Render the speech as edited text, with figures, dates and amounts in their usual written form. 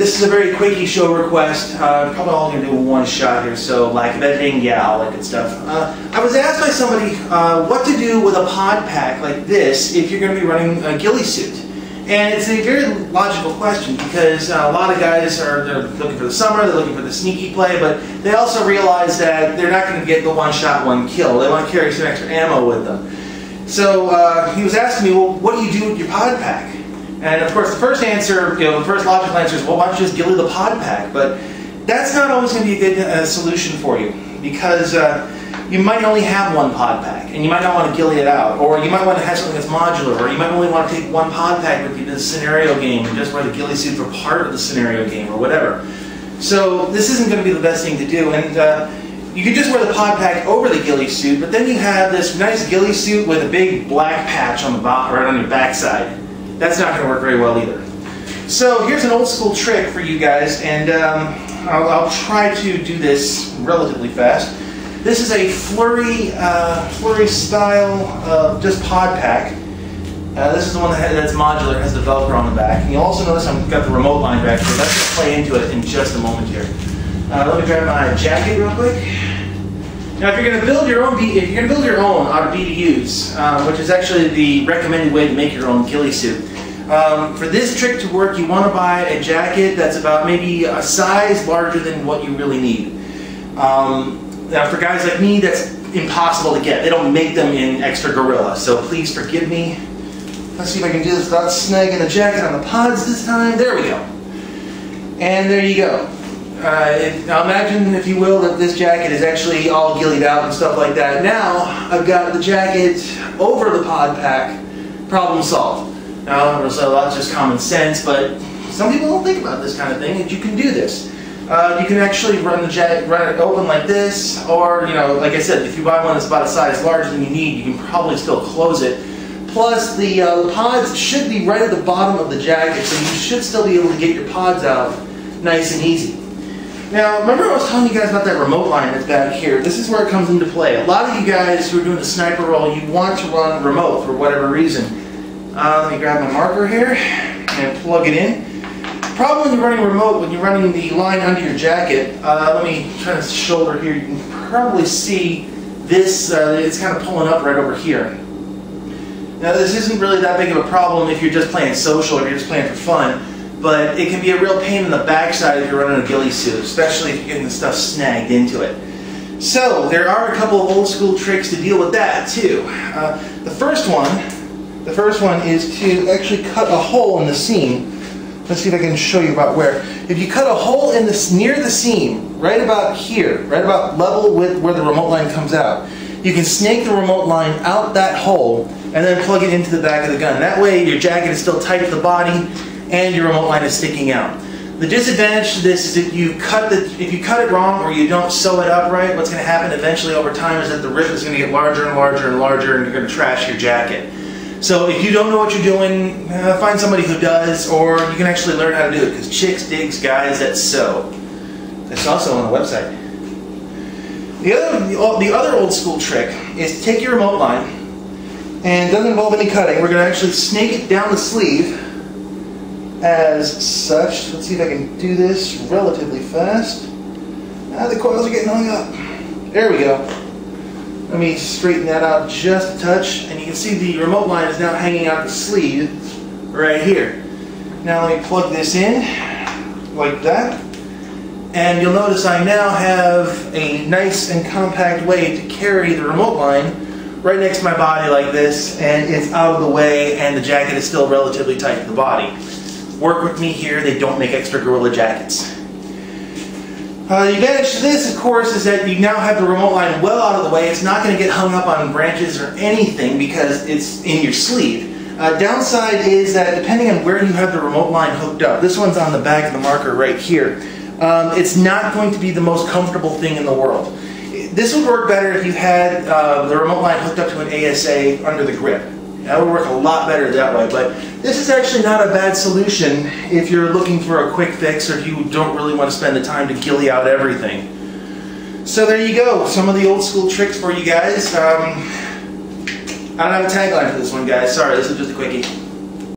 This is a very quickie show request. Probably all going to do one shot here, so lack of editing, yeah, all that good stuff. I was asked by somebody what to do with a pod pack like this if you're going to be running a ghillie suit. And it's a very logical question because a lot of guys they're looking for the summer, they're looking for the sneaky play, but they also realize that they're not going to get the one shot, one kill. They want to carry some extra ammo with them. So he was asking me, well, what do you do with your pod pack? And of course, the first answer, the first logical answer is, well, why don't you just ghillie the pod pack? But that's not always going to be a good solution for you because you might only have one pod pack, and you might not want to ghillie it out, or you might want to have something that's modular, or you might only want to take one pod pack with you to the scenario game and just wear the ghillie suit for part of the scenario game, or whatever. So this isn't going to be the best thing to do, and you could just wear the pod pack over the ghillie suit, but then you have this nice ghillie suit with a big black patch on the bottom, right on your backside. That's not going to work very well either. So here's an old school trick for you guys, and I'll try to do this relatively fast. This is a flurry style just pod pack. This is the one that's modular, has the Velcro on the back. And you'll also notice I've got the remote line back here. Let's just play into it in just a moment here. Let me grab my jacket real quick. Now, if you're going to build your own out of BDUs, which is actually the recommended way to make your own ghillie suit, for this trick to work, you want to buy a jacket that's about maybe a size larger than what you really need. Now, for guys like me, that's impossible to get. They don't make them in extra Gorilla, so please forgive me. Let's see if I can do this without snagging the jacket on the pods this time. There we go. And there you go. Now imagine, if you will, that this jacket is actually all ghillied out and stuff like that. Now, I've got the jacket over the pod pack. Problem solved. Now, that's just common sense, but some people don't think about this kind of thing, and you can do this. You can actually run the jacket, run it open like this, or, like I said, if you buy one that's about a size larger than you need, you can probably still close it. Plus, the pods should be right at the bottom of the jacket, so you should still be able to get your pods out nice and easy. Now, remember I was telling you guys about that remote line that's back here? This is where it comes into play. A lot of you guys who are doing the sniper role, you want to run remote for whatever reason. Let me grab my marker here and plug it in. The problem when you're running remote, when you're running the line under your jacket, let me try to shoulder here, you can probably see this, it's kind of pulling up right over here. Now this isn't really that big of a problem if you're just playing social or you're just playing for fun, but it can be a real pain in the backside if you're running a ghillie suit, especially if you're getting the stuff snagged into it. So there are a couple of old school tricks to deal with that too. The first one is to actually cut a hole in the seam. Let's see if I can show you about where. If you cut a hole in near the seam, right about here, right about level with where the remote line comes out, you can snake the remote line out that hole and then plug it into the back of the gun. That way your jacket is still tight to the body and your remote line is sticking out. The disadvantage to this is if you cut it wrong or you don't sew it up right, what's going to happen eventually over time is that the rip is going to get larger and larger and larger, and you're going to trash your jacket. So if you don't know what you're doing, find somebody who does, or you can actually learn how to do it, because chicks digs guys that sew. That's also on the website. The other old school trick is to take your remote line, and it doesn't involve any cutting. We're going to actually snake it down the sleeve as such. Let's see if I can do this relatively fast. The coils are getting hung up. There we go. Let me straighten that out just a touch, and you can see the remote line is now hanging out the sleeve right here. Now let me plug this in like that, and you'll notice I now have a nice and compact way to carry the remote line right next to my body like this, and it's out of the way and the jacket is still relatively tight to the body. Work with me here, they don't make extra Gorilla jackets. The advantage to this, of course, is that you now have the remote line well out of the way. It's not going to get hung up on branches or anything because it's in your sleeve. Downside is that depending on where you have the remote line hooked up, this one's on the back of the marker right here, it's not going to be the most comfortable thing in the world. This would work better if you had the remote line hooked up to an ASA under the grip. That would work a lot better that way, but this is actually not a bad solution if you're looking for a quick fix or if you don't really want to spend the time to ghillie out everything. So there you go, some of the old school tricks for you guys. I don't have a tagline for this one, guys. Sorry, this is just a quickie.